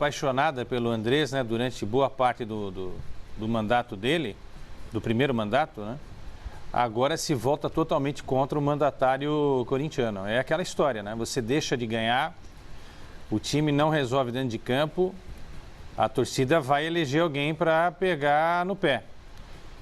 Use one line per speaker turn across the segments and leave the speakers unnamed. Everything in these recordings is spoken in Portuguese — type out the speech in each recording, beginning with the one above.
apaixonada pelo Andrés, né, durante boa parte do mandato dele, do primeiro mandato, né? Agora se volta totalmente contra o mandatário corintiano. É aquela história, né? Você deixa de ganhar, o time não resolve dentro de campo, a torcida vai eleger alguém para pegar no pé.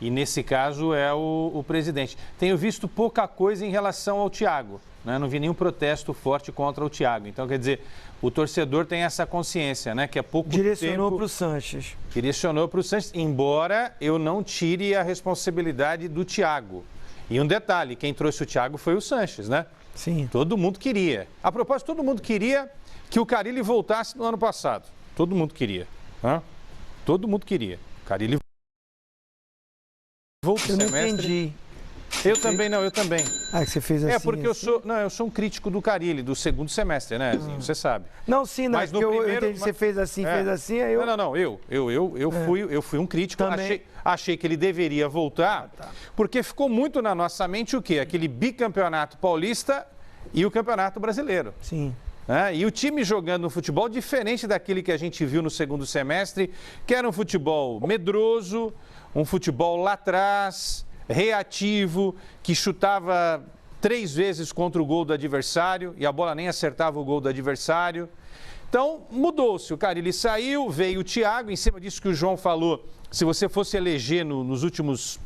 E nesse caso é o presidente. Tenho visto pouca coisa em relação ao Thiago, né? Não vi nenhum protesto forte contra o Thiago. Então, quer dizer, o torcedor tem essa consciência, né? Que é pouco
Direcionou para o Sanches.
Direcionou para o Sanches, embora eu não tire a responsabilidade do Thiago. E um detalhe, quem trouxe o Thiago foi o Sanches, né?
Sim.
Todo mundo queria. A propósito, todo mundo queria que o Carille voltasse no ano passado. Todo mundo queria. Né? Todo mundo queria. O Carille voltou.
Eu não entendi.
Eu também não, eu também.
Ah, que você fez assim.
É porque eu sou um crítico do Carille, do segundo semestre, né, Zinho? Você sabe.
Não, sim, não.
Mas no
eu
primeiro,
entendi, você fez assim, aí eu...
Não, eu fui um crítico.
Também...
Achei que ele deveria voltar, porque ficou muito na nossa mente o quê? Aquele bicampeonato paulista e o campeonato brasileiro.
Sim.
E o time jogando um futebol diferente daquele que a gente viu no segundo semestre, que era um futebol medroso, um futebol lá atrás, reativo, que chutava 3 vezes contra o gol do adversário e a bola nem acertava o gol do adversário. Então, mudou-se. O Carille saiu, veio o Thiago, em cima disso que o João falou, se você fosse eleger nos últimos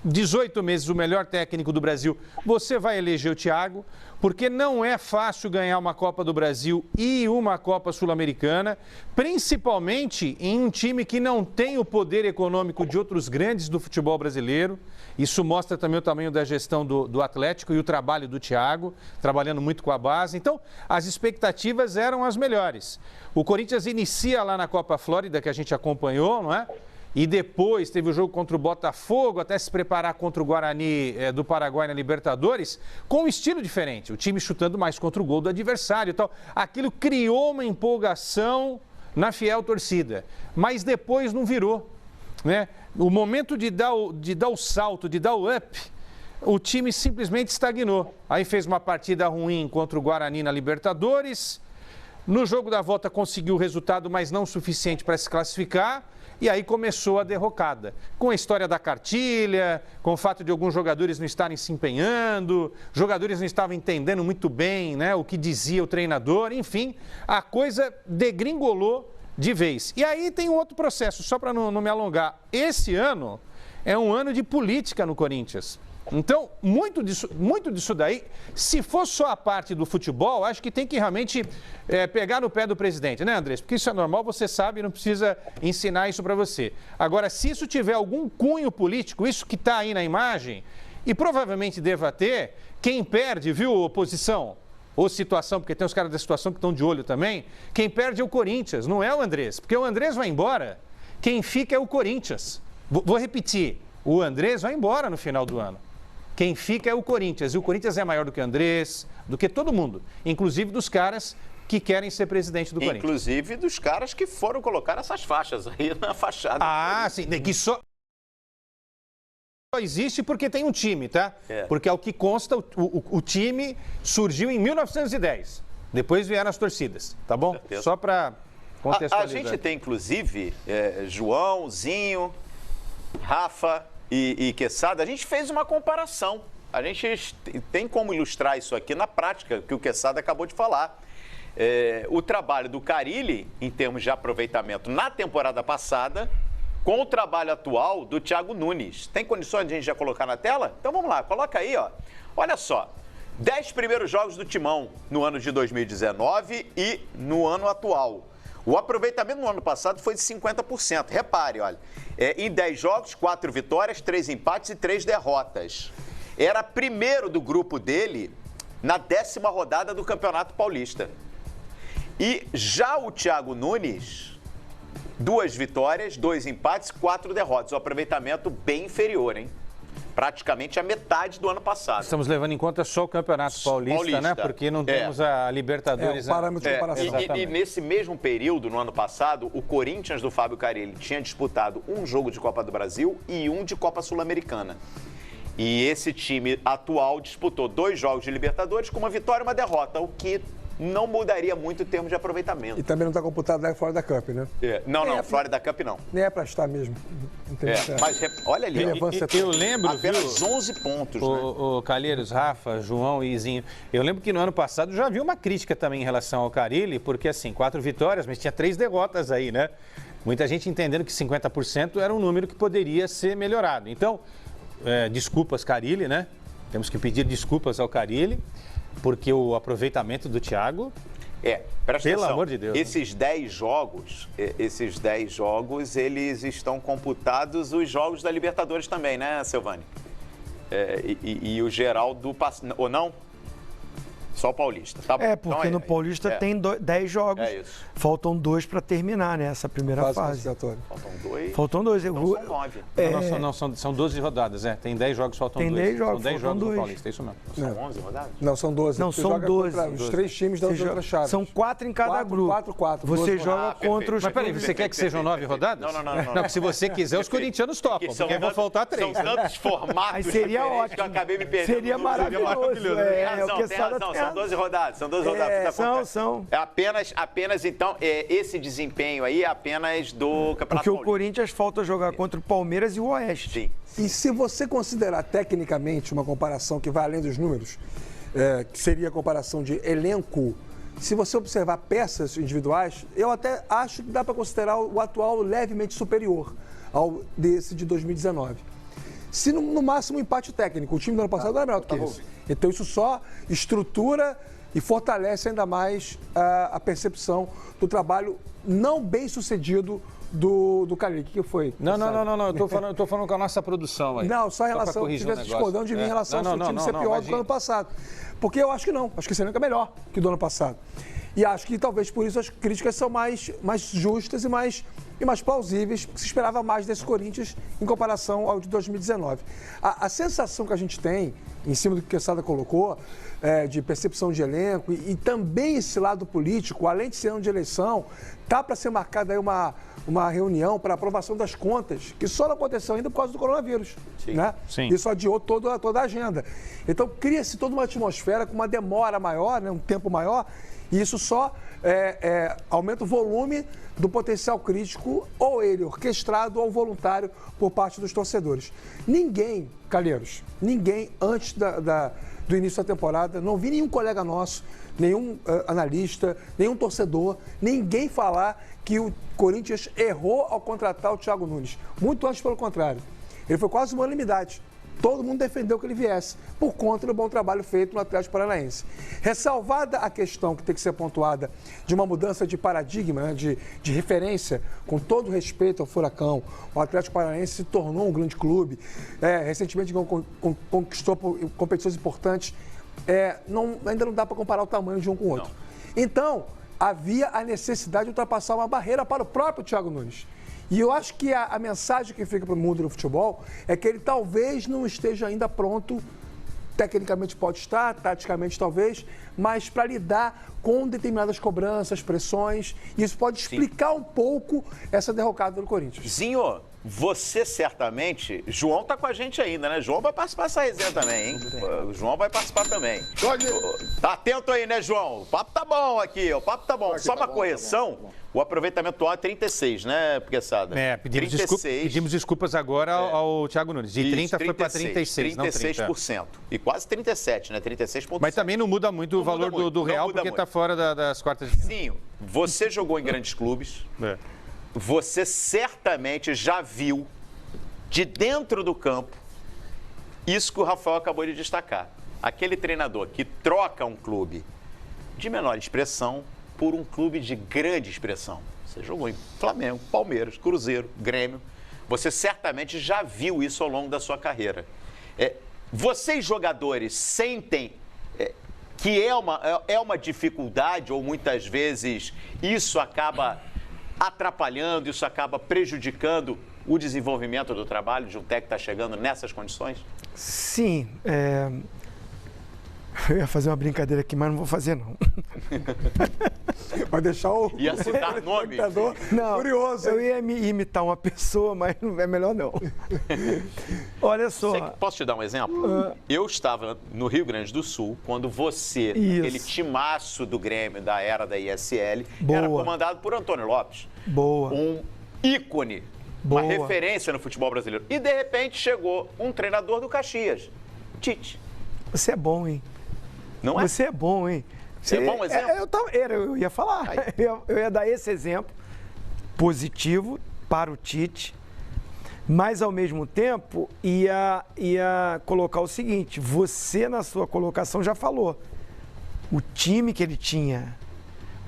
18 meses o melhor técnico do Brasil, você vai eleger o Thiago, porque não é fácil ganhar uma Copa do Brasil e uma Copa Sul-Americana, principalmente em um time que não tem o poder econômico de outros grandes do futebol brasileiro. Isso mostra também o tamanho da gestão do Atlético e o trabalho do Thiago, trabalhando muito com a base. Então, as expectativas eram as melhores. O Corinthians inicia lá na Copa Flórida, que a gente acompanhou, não é? E depois teve o jogo contra o Botafogo, até se preparar contra o Guarani do Paraguai na Libertadores, com um estilo diferente. O time chutando mais contra o gol do adversário e tal. Aquilo criou uma empolgação na fiel torcida. Mas depois não virou, né? O momento de dar o salto, de dar o up, o time simplesmente estagnou. Aí fez uma partida ruim contra o Guarani na Libertadores. No jogo da volta conseguiu o resultado, mas não suficiente para se classificar. E aí começou a derrocada, com a história da cartilha, com o fato de alguns jogadores não estarem se empenhando, jogadores não estavam entendendo muito bem, né, o que dizia o treinador, enfim, a coisa degringolou de vez. E aí tem um outro processo, só para não me alongar. Esse ano é um ano de política no Corinthians. Então, muito disso daí, se for só a parte do futebol, acho que tem que realmente pegar no pé do presidente, né, Andrés? Porque isso é normal, você sabe, não precisa ensinar isso para você. Agora, se isso tiver algum cunho político, isso que está aí na imagem, e provavelmente deva ter, quem perde, viu, oposição? Ou situação, porque tem os caras da situação que estão de olho também, quem perde é o Corinthians, não é o Andrés. Porque o Andrés vai embora, quem fica é o Corinthians. Vou repetir, o Andrés vai embora no final do ano. Quem fica é o Corinthians. E o Corinthians é maior do que o Andrés, do que todo mundo. Inclusive dos caras que querem ser presidente do Corinthians.
Inclusive dos caras que foram colocar essas faixas aí na fachada.
Ah, sim. Que só existe porque tem um time, tá? Porque ao que consta, o time surgiu em 1910. Depois vieram as torcidas, tá bom? Só para contextualizar.
A gente tem, inclusive, João, Zinho, Rafa... E Quesada, a gente fez uma comparação. A gente tem como ilustrar isso aqui na prática, que o Quesada acabou de falar. O trabalho do Carille, em termos de aproveitamento na temporada passada, com o trabalho atual do Thiago Nunes. Tem condições de a gente já colocar na tela? Então vamos lá, coloca aí, ó. Olha só, 10 primeiros jogos do Timão no ano de 2019 e no ano atual. O aproveitamento no ano passado foi de 50%. Repare, olha, em 10 jogos, 4 vitórias, 3 empates e 3 derrotas. Era primeiro do grupo dele na 10ª rodada do Campeonato Paulista. E já o Thiago Nunes, 2 vitórias, 2 empates, 4 derrotas. O aproveitamento bem inferior, hein? Praticamente a metade do ano passado.
Estamos levando em conta só o Campeonato Paulista, né? Porque não temos a Libertadores.
O parâmetro de comparação.
E nesse mesmo período, no ano passado, o Corinthians do Fábio Carille tinha disputado um jogo de Copa do Brasil e um de Copa Sul-Americana. E esse time atual disputou 2 jogos de Libertadores com uma vitória e uma derrota, o que não mudaria muito o termo de aproveitamento.
E também não está computado lá fora da Cup, né?
Não, Florida Cup não.
Nem é para estar mesmo.
Mas olha ali,
eu lembro,
apenas
viu,
11 pontos, né?
O Calheiros, Rafa, João e Izinho, eu lembro que no ano passado já havia uma crítica também em relação ao Carille, porque assim, 4 vitórias, mas tinha 3 derrotas aí, né? Muita gente entendendo que 50% era um número que poderia ser melhorado. Então, desculpas, Carille, né? Temos que pedir desculpas ao Carille, porque o aproveitamento do Thiago...
presta
Pelo
atenção,
amor de Deus.
Esses 10 jogos, eles estão computados os jogos da Libertadores também, né, Silvani? E o geral do... Ou não? Só o Paulista. Tá bom.
Porque
então,
no Paulista tem 10 jogos.
Isso.
Faltam 2 para terminar, né? Essa primeira fase.
Faltam 2?
Então
são 9.
São 12 rodadas, Tem 10 jogos, faltam 2.
Tem 10 jogos,
são 10 jogos
dois.
no Paulista, é isso mesmo.
São 11 rodadas?
Não, são 12.
Não,
Você
são
joga
12.
Os 3 times da outra chave.
São 4 em cada grupo.
4.
Você joga contra os...
Mas peraí, você quer que sejam 9 rodadas?
Não.
Se você quiser, os corintianos topam, porque vão faltar 3.
São tantos formatos
Aí seria ótimo.
que eu acabei me perdendo.
Seria maravilhoso.
Tem razão. São 12 rodadas.
São.
Apenas então, esse desempenho aí é apenas do Campeonato
Porque o
Paulista.
Corinthians falta jogar contra o Palmeiras e o Oeste.
Sim.
E se você considerar tecnicamente uma comparação que vai além dos números, que seria a comparação de elenco, se você observar peças individuais, eu até acho que dá para considerar o atual levemente superior ao desse de 2019. Se no máximo um empate técnico, o time do ano passado era melhor do que esse. Então isso só estrutura e fortalece ainda mais a percepção do trabalho não bem sucedido do Carille. O que foi?
Não. Eu tô falando com a nossa produção aí.
Não, só em relação, se estivesse discordando de mim em relação ao seu time ser pior do que o ano passado. Porque eu acho que não. Acho que esse elenco é melhor que o do ano passado. E acho que talvez por isso as críticas são mais justas e mais plausíveis, porque se esperava mais desse Corinthians em comparação ao de 2019. A sensação que a gente tem, em cima do que o Quesada colocou, de percepção de elenco e também esse lado político, além de ser ano de eleição, tá para ser marcada aí uma reunião para aprovação das contas, que só não aconteceu ainda por causa do coronavírus.
Sim.
Né?
Sim.
Isso adiou toda a agenda. Então cria-se toda uma atmosfera com uma demora maior, né? Um tempo maior, e isso só aumenta o volume do potencial crítico, ou ele orquestrado ou voluntário por parte dos torcedores. Ninguém, Calheiros, antes do início da temporada, não vi nenhum colega nosso, nenhum analista, nenhum torcedor, ninguém falar que o Corinthians errou ao contratar o Thiago Nunes. Muito antes, pelo contrário. Ele foi quase uma unanimidade. Todo mundo defendeu que ele viesse, por conta do bom trabalho feito no Atlético Paranaense. Ressalvada a questão que tem que ser pontuada de uma mudança de paradigma, né, de referência, com todo respeito ao Furacão, o Atlético Paranaense se tornou um grande clube, recentemente conquistou competições importantes, ainda não dá para comparar o tamanho de um com o outro. Não. Então, havia a necessidade de ultrapassar uma barreira para o próprio Thiago Nunes. E eu acho que a mensagem que fica para o mundo do futebol é que ele talvez não esteja ainda pronto, tecnicamente pode estar, taticamente talvez, mas para lidar com determinadas cobranças, pressões, e isso pode explicar um pouco essa derrocada do Corinthians.
Zinho, você certamente... João tá com a gente ainda, né? João vai participar dessa resenha também, hein? O João vai participar também. Tá atento aí, né, João? O papo tá bom aqui, o papo tá bom. Só uma correção, o aproveitamento atual é 36, né, Quesada?
Pedimos desculpas agora ao Thiago Nunes. De 30 foi para 36, não 30.
36%. E quase 37, né? 36,5%.
Mas também não muda muito o valor do real, porque está fora das quartas de final.
Sim, você jogou em grandes clubes. Você certamente já viu, de dentro do campo, isso que o Rafael acabou de destacar. Aquele treinador que troca um clube de menor expressão por um clube de grande expressão. Você jogou em Flamengo, Palmeiras, Cruzeiro, Grêmio. Você certamente já viu isso ao longo da sua carreira. Vocês, jogadores, sentem que é uma dificuldade ou muitas vezes isso acaba atrapalhando, isso acaba prejudicando o desenvolvimento do trabalho de um técnico que está chegando nessas condições?
Sim. Eu ia fazer uma brincadeira aqui, mas não vou fazer, não.
Vai deixar o
Ia citar nome.
espectador
Não,
curioso.
eu ia imitar uma pessoa, mas é melhor não. Olha só.
Posso te dar um exemplo? Eu estava no Rio Grande do Sul quando você,
Isso.
aquele timaço do Grêmio da era da ISL,
Boa.
era comandado por Antônio Lopes.
Boa.
Um ícone,
Boa.
uma referência no futebol brasileiro. E de repente chegou um treinador do Caxias, Tite.
Você é bom, hein?
Não é?
Você é bom, hein? Você
É bom exemplo?
Eu ia falar.
Aí.
Eu ia dar esse exemplo positivo para o Tite, mas ao mesmo tempo ia colocar o seguinte: você na sua colocação já falou. O time que ele tinha,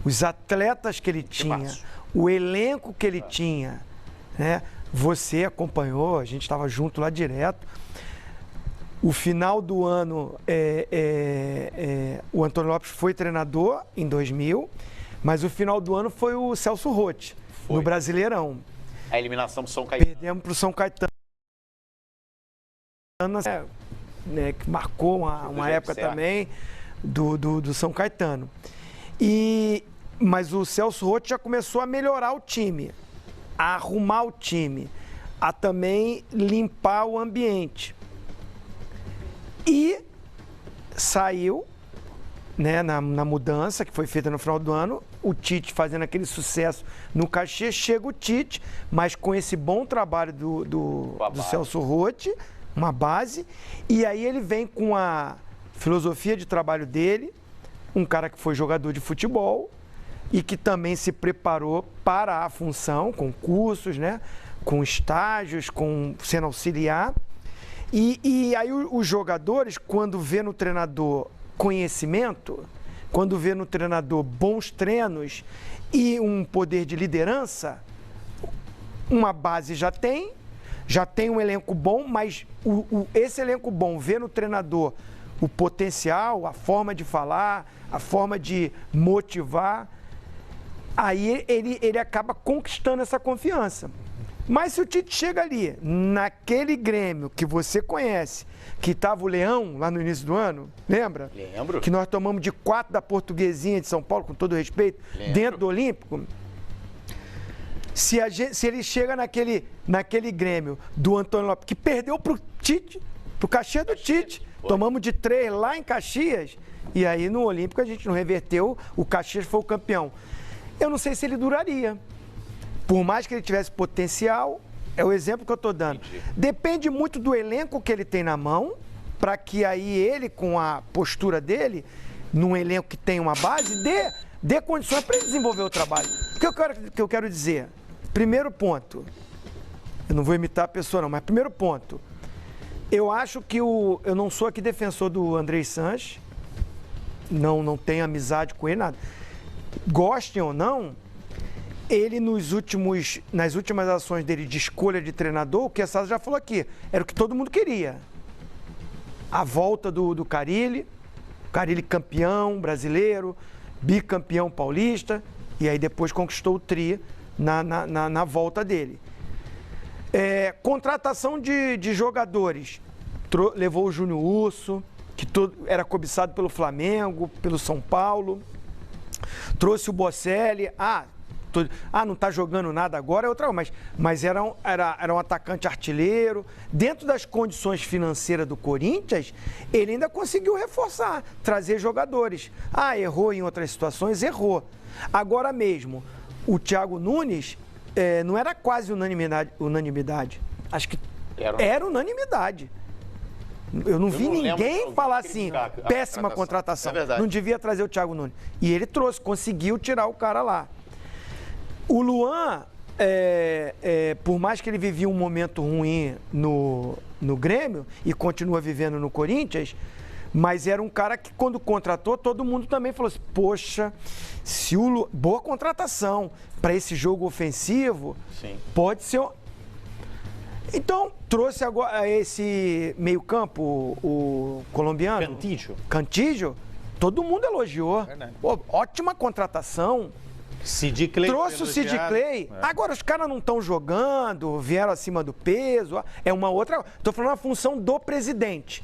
os atletas que ele tinha,
Timaço.
o elenco que ele tinha, né? Você acompanhou, a gente estava junto lá direto. O final do ano, o Antônio Lopes foi treinador em 2000, mas o final do ano foi o Celso Roth,
Foi.
no Brasileirão.
A eliminação do São Caetano.
Perdemos para o São Caetano, né, que marcou uma
jeito
época
certo.
também do São Caetano. Mas o Celso Roth já começou a melhorar o time, a arrumar o time, a também limpar o ambiente. E saiu, né, na mudança que foi feita no final do ano, o Tite fazendo aquele sucesso no Caxias, chega o Tite, mas com esse bom trabalho do Celso Roth, uma base, e aí ele vem com a filosofia de trabalho dele, um cara que foi jogador de futebol e que também se preparou para a função, com cursos, né, com estágios, sendo auxiliar. E aí os jogadores, quando vê no treinador conhecimento, quando vê no treinador bons treinos e um poder de liderança, uma base já tem um elenco bom, mas esse elenco bom vê no treinador o potencial, a forma de falar, a forma de motivar, aí ele acaba conquistando essa confiança. Mas se o Tite chega ali, naquele Grêmio que você conhece, que estava o Leão lá no início do ano, lembra?
Lembro.
Que nós tomamos de 4 da Portuguesinha de São Paulo, com todo respeito,
Lembro.
dentro do Olímpico. Se ele chega naquele Grêmio do Antônio Lopes, que perdeu pro Tite, pro Caxias do Tite, tomamos de 3 lá em Caxias, e aí no Olímpico a gente não reverteu, o Caxias foi o campeão. Eu não sei se ele duraria. Por mais que ele tivesse potencial, é o exemplo que eu estou dando.
Entendi.
Depende muito do elenco que ele tem na mão, para que aí ele, com a postura dele, num elenco que tem uma base, dê condições para ele desenvolver o trabalho. O que eu quero dizer? Primeiro ponto, eu não vou imitar a pessoa não, mas primeiro ponto, eu acho que eu não sou aqui defensor do Andrei Sanches, não tenho amizade com ele, nada. Gostem ou não, ele nas últimas ações dele de escolha de treinador, o que a Sasa já falou aqui, era o que todo mundo queria. A volta do Carille campeão brasileiro, bicampeão paulista, e aí depois conquistou o tri na volta dele. Contratação de jogadores, levou o Júnior Urso, que era cobiçado pelo Flamengo, pelo São Paulo, trouxe o Bocelli, não está jogando nada agora, é outra coisa, mas era um atacante artilheiro. Dentro das condições financeiras do Corinthians, ele ainda conseguiu reforçar, trazer jogadores. Errou em outras situações, errou. Agora mesmo, o Thiago Nunes não era quase unanimidade. Acho que era unanimidade. Eu não vi ninguém falar assim, péssima contratação.
É verdade.
Não devia trazer o Thiago Nunes. E ele trouxe, conseguiu tirar o cara lá. O Luan, por mais que ele vivia um momento ruim no Grêmio e continua vivendo no Corinthians, mas era um cara que quando contratou, todo mundo também falou assim, poxa, se o Luan, boa contratação para esse jogo ofensivo,
sim,
pode ser... Então, trouxe agora esse meio-campo, o colombiano. Cantillo, todo mundo elogiou. Pô, ótima contratação.
Sid Clay.
Trouxe o Sid Clay. Agora, os caras não estão jogando, vieram acima do peso. É uma outra. Estou falando a função do presidente.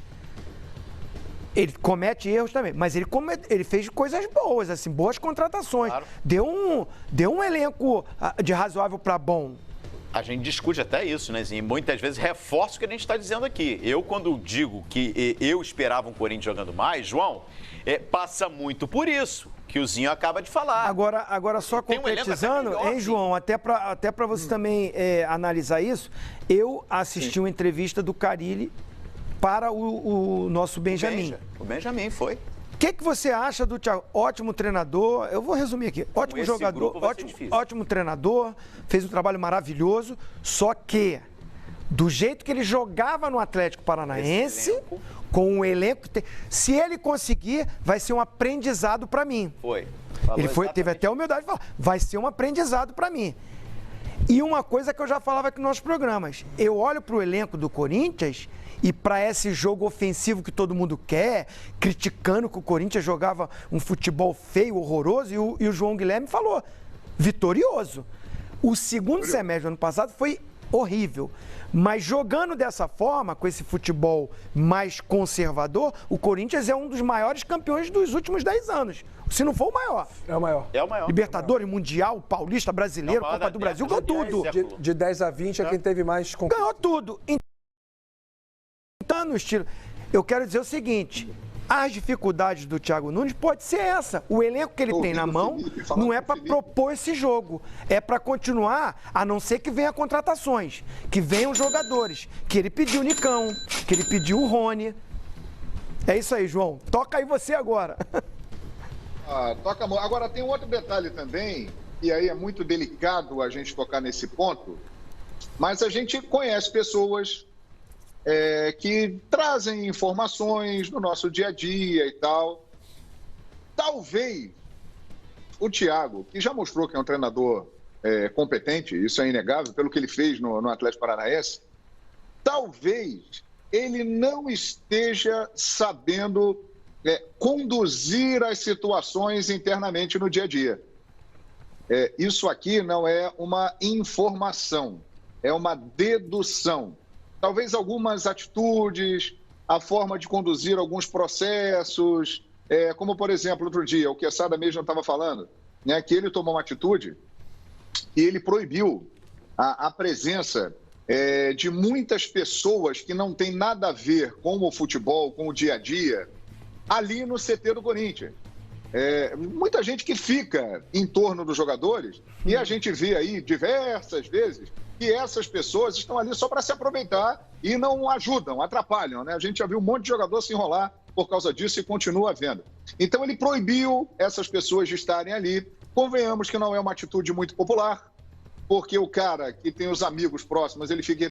Ele comete erros também, mas ele fez coisas boas, assim, boas contratações.
Claro.
Deu um elenco de razoável para bom.
A gente discute até isso, né, Zinho? Muitas vezes reforça o que a gente está dizendo aqui. Eu, quando digo que eu esperava um Corinthians jogando mais, João, passa muito por isso que o Zinho acaba de falar.
Agora só
Tem um elenco
concretizando,
até melhor,
hein, João, até para você também analisar isso, eu assisti uma entrevista do Carille para o nosso Benjamin.
O Benjamin foi.
O que você acha do Thiago? Ótimo treinador, eu vou resumir aqui. Ótimo jogador, ótimo treinador, fez um trabalho maravilhoso, só que do jeito que ele jogava no Atlético Paranaense, com o elenco que tem, se ele conseguir, vai ser um aprendizado para mim. Teve até a humildade de falar, vai ser um aprendizado para mim. E uma coisa que eu já falava aqui nos nossos programas, eu olho para o elenco do Corinthians e para esse jogo ofensivo que todo mundo quer, criticando que o Corinthians jogava um futebol feio, horroroso, e o João Guilherme falou, vitorioso. O segundo semestre do ano passado foi horrível, mas jogando dessa forma, com esse futebol mais conservador, o Corinthians é um dos maiores campeões dos últimos 10 anos. Se não for o maior.
É o maior.
É o maior.
Libertadores, Mundial, Paulista, Brasileiro, Copa do Brasil, ganhou tudo.
De 10 a 20 é quem teve mais conquistas.
Ganhou tudo. Então, no estilo. Eu quero dizer o seguinte: as dificuldades do Thiago Nunes pode ser essa. O elenco que ele tem na mão não é para propor esse jogo. É para continuar, a não ser que venha contratações, que venham jogadores. Que ele pediu o Nicão, que ele pediu o Rony. É isso aí, João. Toca aí você agora.
Toca a mão. Agora, tem um outro detalhe também, e aí é muito delicado a gente tocar nesse ponto, mas a gente conhece pessoas que trazem informações no nosso dia a dia e tal. Talvez o Thiago, que já mostrou que é um treinador competente, isso é inegável, pelo que ele fez no Atlético Paranaense, talvez ele não esteja sabendo conduzir as situações internamente no dia a dia. Isso aqui não é uma informação, é uma dedução. Talvez algumas atitudes, a forma de conduzir alguns processos, como, por exemplo, outro dia, o Quesada mesmo estava falando, né, que ele tomou uma atitude e ele proibiu a presença de muitas pessoas que não têm nada a ver com o futebol, com o dia a dia, ali no CT do Corinthians. Muita gente que fica em torno dos jogadores, e a gente vê aí diversas vezes que essas pessoas estão ali só para se aproveitar e não ajudam, atrapalham, né? A gente já viu um monte de jogador se enrolar por causa disso e continua vendo. Então ele proibiu essas pessoas de estarem ali. Convenhamos que não é uma atitude muito popular, porque o cara que tem os amigos próximos, ele fica